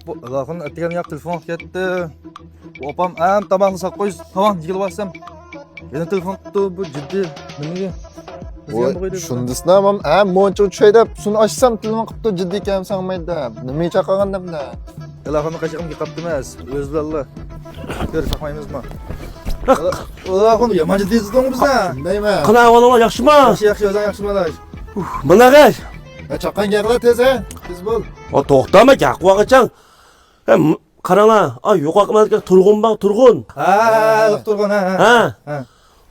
Bu Allah'ın ettiğini yak telefon gitti. Bu opam tamamını sak koy. Tamam yıkılıp bassam. Yine telefon tuttu bu ciddi. Niye? Shundisini ham moncha uchayda shuni ochsam telefon qilibdi jiddiy ekan sanmaydi. Nima chaqirgandimda? Allah'ın kaçakım yıkattı mez. Özür Allah. Gör sakmayımız mı? Allah'ın yamancı değilsin biz ha. Shundaymi? Qana avvalama yaxshimi? Yaxshi o'zing yaxshi malay. Mana qash. Chaqqan gaqla tez bo'l. O to'xtama gaqvaqachang. Qaranglar, yo'qoqmadga turg'un baq turg'un. Ha, turg'un ha. Ha.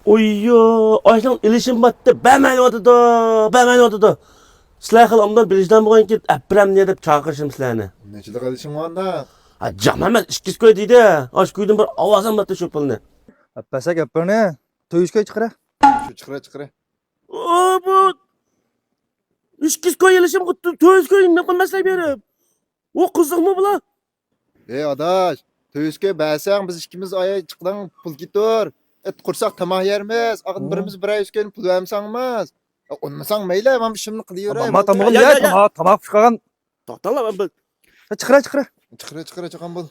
Oyyo, oshning ilishim batdi. Bamayotdi. Sizlar qilamdan bilishdan bo'lganki, apram ne deb chaqirishim sizlarni. Nechida qilishing onda? Jam emas, ikkiz ko'y deydi. Osh ko'ydan bir ovozim batdi shu pulni. Pasak gapirni to'yishga chiqara. Shu chiqira. O bu ikkiz ko'y ilishim to'yiz ko'y nima qilmaslar berib. O qiziqmi bular? Ey adash, to'yishga barsang biz ikkimiz oy chiqdan pul ketur. Et qursak tamah yermiz. Aqid birimiz bir oy ishgan pul vermasangmiz. Unmasang mayli, men ishimni qilaveray. Tamam ya, tamam chiqagan. To'xtanglar men. Chiqara. Chiqan bo'l.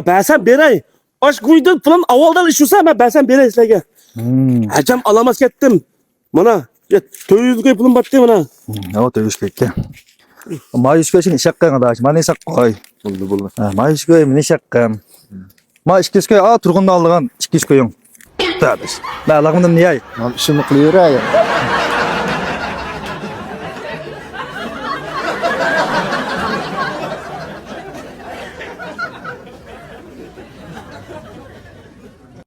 Barsam beray. Osh ko'ydan pulni avvaldan ishursa, men barsam beray sizlarga. Ajam alamas ketdim. Mana, 400 ko'y pulim batdi mana. Ha, to'yishga ketgan. Mayışga için işaqqan adaş. Mana isak qo'y. Bo'ldi. Ha, mayışga men işaqqan. Ma 200 turg'unni olgan 200 ko'ying. Adaş. Men alaqimdan niyay. Men ishimni qilaveray.